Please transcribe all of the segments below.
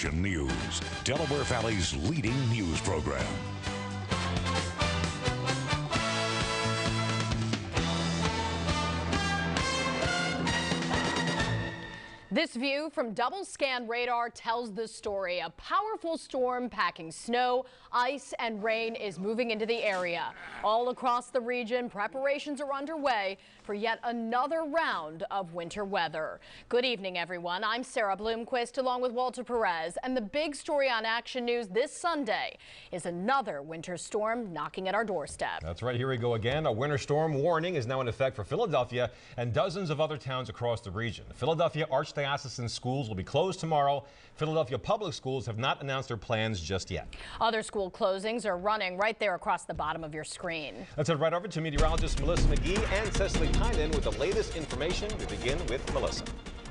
Action News, Delaware Valley's leading news program. This view from double scan radar tells the story. A powerful storm packing snow, ice, and rain is moving into the area. All across the region, preparations are underway for yet another round of winter weather. Good evening, everyone. I'm Sarah Bloomquist along with Walter Perez, and the big story on Action News this Sunday is another winter storm knocking at our doorstep. That's right. Here we go again. A winter storm warning is now in effect for Philadelphia and dozens of other towns across the region. Philadelphia Archdiocesan schools will be closed tomorrow. Philadelphia public schools have not announced their plans just yet. Other school closings are running right there across the bottom of your screen. Let's head right over to meteorologists Melissa Magee and Cecily Tynan with the latest information. We begin with Melissa.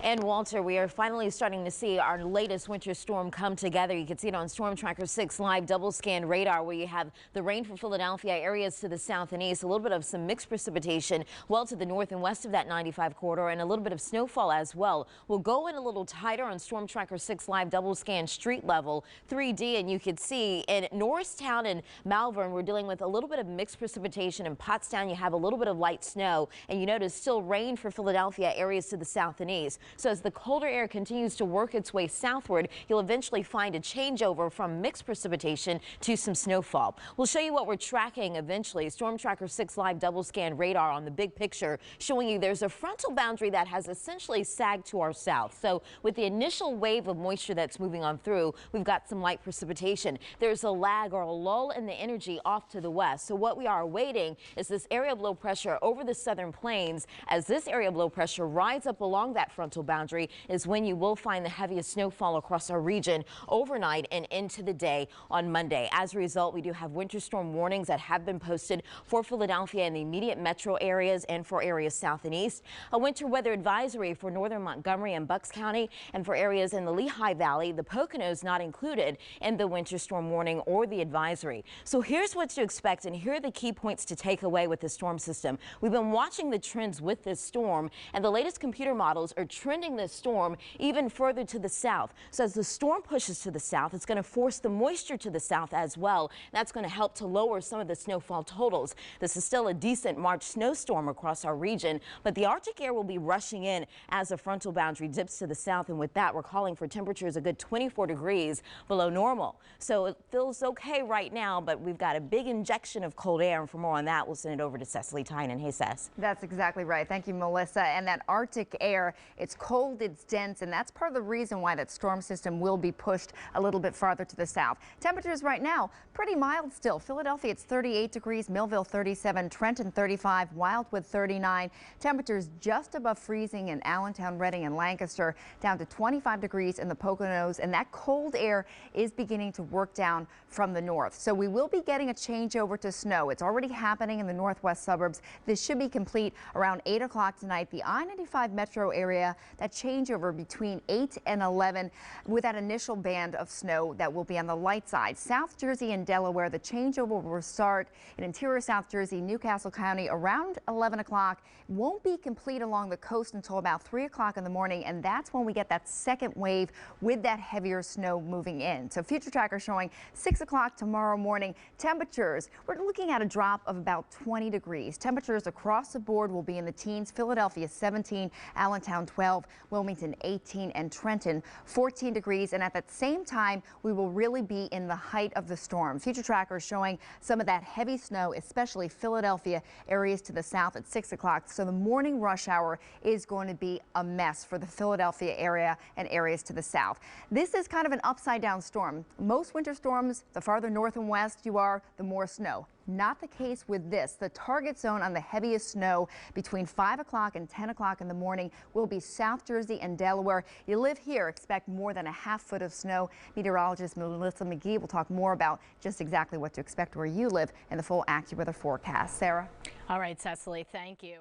And Walter, we are finally starting to see our latest winter storm come together. You can see it on Storm Tracker 6 live double scan radar, where you have the rain for Philadelphia, areas to the south and east, a little bit of some mixed precipitation well to the north and west of that 95 corridor, and a little bit of snowfall as well. We'll go in a little tighter on Storm Tracker 6 live double scan street level 3D, and you can see in Norristown and Malvern we're dealing with a little bit of mixed precipitation. In Pottstown you have a little bit of light snow, and you notice still rain for Philadelphia, areas to the south and east. So as the colder air continues to work its way southward, you'll eventually find a changeover from mixed precipitation to some snowfall. We'll show you what we're tracking eventually. Storm Tracker 6 live double scan radar on the big picture showing you there's a frontal boundary that has essentially sagged to our south. So with the initial wave of moisture that's moving on through, we've got some light precipitation. There's a lag or a lull in the energy off to the west. So what we are awaiting is this area of low pressure over the southern plains. As this area of low pressure rides up along that frontal boundary is when you will find the heaviest snowfall across our region overnight and into the day on Monday. As a result, we do have winter storm warnings that have been posted for Philadelphia and the immediate metro areas and for areas south and east. A winter weather advisory for northern Montgomery and Bucks County, and for areas in the Lehigh Valley. The Poconos not included in the winter storm warning or the advisory. So here's what to expect, and here are the key points to take away with the storm system. We've been watching the trends with this storm, and the latest computer models are trending this storm even further to the south. So as the storm pushes to the south, it's going to force the moisture to the south as well. That's going to help to lower some of the snowfall totals. This is still a decent March snowstorm across our region, but the Arctic air will be rushing in as the frontal boundary dips to the south, and with that we're calling for temperatures a good 24 degrees below normal. So it feels okay right now, but we've got a big injection of cold air, and for more on that we'll send it over to Cecily Tynan. Hey, Cess. That's exactly right. Thank you, Melissa. And that Arctic air, it's cold, it's dense, and that's part of the reason why that storm system will be pushed a little bit farther to the south. Temperatures right now pretty mild still. Philadelphia, it's 38 degrees, Millville 37, Trenton 35, Wildwood 39. Temperatures just above freezing in Allentown, Reading, and Lancaster, down to 25 degrees in the Poconos, and that cold air is beginning to work down from the north. So we will be getting a changeover to snow. It's already happening in the northwest suburbs. This should be complete around 8 o'clock tonight. The I-95 metro area, that changeover between 8 and 11 with that initial band of snow that will be on the light side. South Jersey and Delaware, the changeover will start in interior South Jersey, Newcastle County around 11 o'clock. Won't be complete along the coast until about 3 o'clock in the morning, and that's when we get that second wave with that heavier snow moving in. So future tracker showing 6 o'clock tomorrow morning. Temperatures, we're looking at a drop of about 20 degrees. Temperatures across the board will be in the teens. Philadelphia 17, Allentown 12, Wilmington 18, and Trenton 14 degrees. And at that same time, we will really be in the height of the storm. Future trackers showing some of that heavy snow, especially Philadelphia areas to the south at 6 o'clock. So the morning rush hour is going to be a mess for the Philadelphia area and areas to the south. This is kind of an upside down storm. Most winter storms, the farther north and west you are, the more snow. Not the case with this. The target zone on the heaviest snow between 5 o'clock and 10 o'clock in the morning will be South Jersey and Delaware. You live here, expect more than a half foot of snow. Meteorologist Melissa Magee will talk more about just exactly what to expect where you live in the full AccuWeather forecast. Sarah? All right, Cecily, thank you.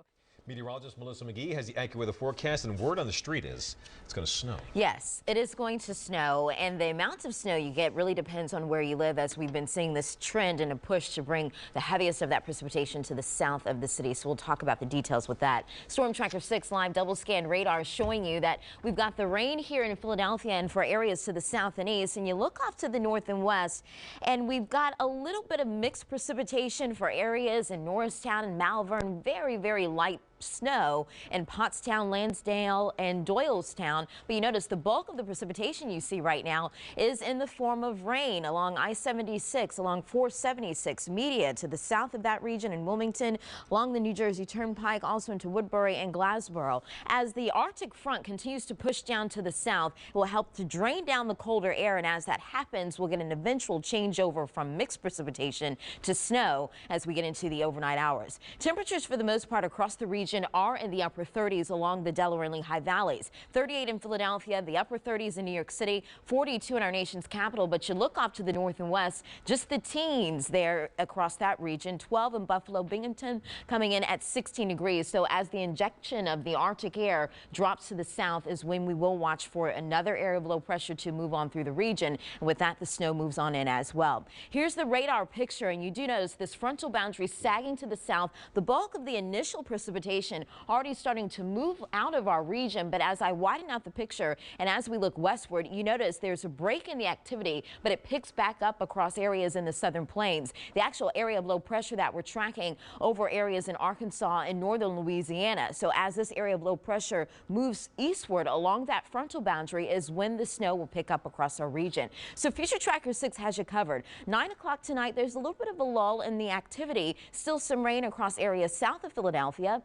Meteorologist Melissa Magee has the AccuWeather forecast, and word on the street is it's going to snow. Yes, it is going to snow, and the amount of snow you get really depends on where you live, as we've been seeing this trend and a push to bring the heaviest of that precipitation to the south of the city. So we'll talk about the details with that. Storm Tracker 6 live double scan radar showing you that we've got the rain here in Philadelphia and for areas to the south and east, and you look off to the north and west, and we've got a little bit of mixed precipitation for areas in Norristown and Malvern. Very light snow in Pottstown, Lansdale, and Doylestown. But you notice the bulk of the precipitation you see right now is in the form of rain along I-76, along 476, Media to the south of that region in Wilmington, along the New Jersey Turnpike, also into Woodbury and Glassboro. As the Arctic front continues to push down to the south, it will help to drain down the colder air, and as that happens, we'll get an eventual changeover from mixed precipitation to snow as we get into the overnight hours. Temperatures for the most part across the region are in the upper 30s along the Delaware and Lehigh valleys. 38 in Philadelphia, the upper 30s in New York City, 42 in our nation's capital. But you look off to the north and west, just the teens there across that region. 12 in Buffalo, Binghamton coming in at 16 degrees. So as the injection of the Arctic air drops to the south is when we will watch for another area of low pressure to move on through the region. And with that, the snow moves on in as well. Here's the radar picture, and you do notice this frontal boundary sagging to the south. The bulk of the initial precipitation already starting to move out of our region, but as I widen out the picture and as we look westward, you notice there's a break in the activity, but it picks back up across areas in the southern plains. The actual area of low pressure that we're tracking over areas in Arkansas and northern Louisiana. So as this area of low pressure moves eastward along that frontal boundary is when the snow will pick up across our region. So Future Tracker 6 has you covered. 9 o'clock tonight, there's a little bit of a lull in the activity. Still some rain across areas south of Philadelphia,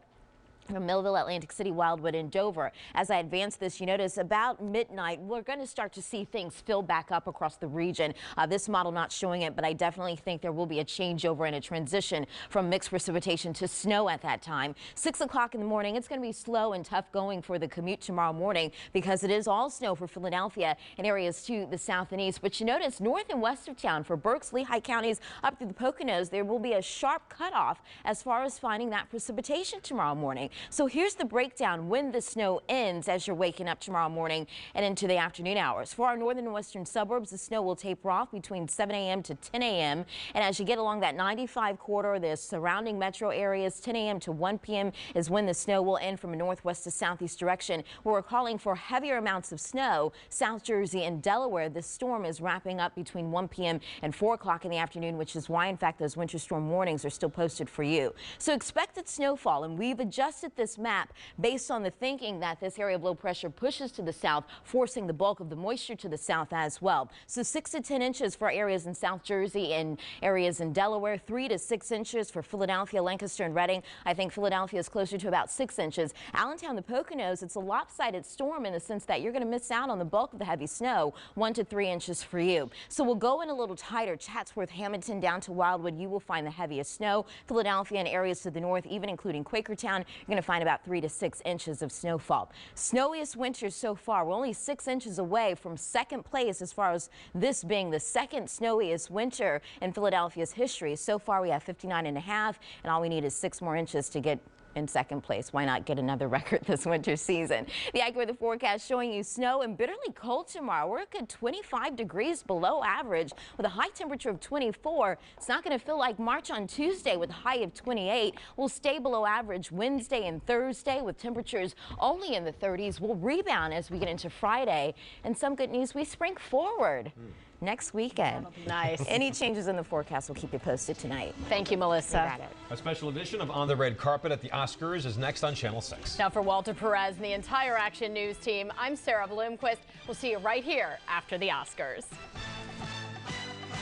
from Millville, Atlantic City, Wildwood, and Dover. As I advance this, you notice about midnight, we're going to start to see things fill back up across the region. This model not showing it, but I definitely think there will be a changeover and a transition from mixed precipitation to snow at that time. 6 o'clock in the morning, it's going to be slow and tough going for the commute tomorrow morning because it is all snow for Philadelphia and areas to the south and east. But you notice north and west of town for Berks, Lehigh counties up through the Poconos, there will be a sharp cutoff as far as finding that precipitation tomorrow morning. So here's the breakdown when the snow ends as you're waking up tomorrow morning and into the afternoon hours. For our northern and western suburbs, the snow will taper off between 7 a.m. to 10 a.m. And as you get along that 95 corridor, the surrounding metro areas, 10 a.m. to 1 p.m. is when the snow will end from a northwest to southeast direction. We're calling for heavier amounts of snow. South Jersey and Delaware, the storm is wrapping up between 1 p.m. and 4 o'clock in the afternoon, which is why, in fact, those winter storm warnings are still posted for you. So expected snowfall, and we've adjusted this map based on the thinking that this area of low pressure pushes to the south, forcing the bulk of the moisture to the south as well. So 6 to 10 inches for areas in South Jersey and areas in Delaware, 3 to 6 inches for Philadelphia, Lancaster, and Reading. I think Philadelphia is closer to about 6 inches. Allentown, the Poconos, it's a lopsided storm in the sense that you're going to miss out on the bulk of the heavy snow, 1 to 3 inches for you. So we'll go in a little tighter. Chatsworth, Hamilton down to Wildwood, you will find the heaviest snow. Philadelphia and areas to the north, even including Quakertown, you're going to find about 3 to 6 inches of snowfall. Snowiest winter so far. We're only 6 inches away from second place as far as this being the second snowiest winter in Philadelphia's history. So far we have 59.5, and all we need is 6 more inches to get in second place. Why not get another record this winter season? The AccuWeather forecast showing you snow and bitterly cold tomorrow. We're a good 25 degrees below average with a high temperature of 24. It's not going to feel like March on Tuesday with a high of 28. We'll stay below average Wednesday and Thursday with temperatures only in the 30s. We'll rebound as we get into Friday. And some good news, we spring forward next weekend. Nice. Any changes in the forecast will keep you posted tonight. Thank you, Melissa. You got it. A special edition of On the Red Carpet at the Oscars is next on Channel 6. Now for Walter Perez and the entire Action News team, I'm Sarah Bloomquist. We'll see you right here after the Oscars.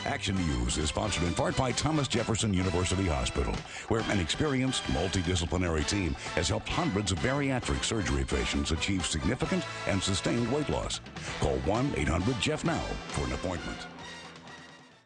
Action News is sponsored in part by Thomas Jefferson University Hospital, where an experienced multidisciplinary team has helped hundreds of bariatric surgery patients achieve significant and sustained weight loss. Call 1-800-JEFF-NOW for an appointment.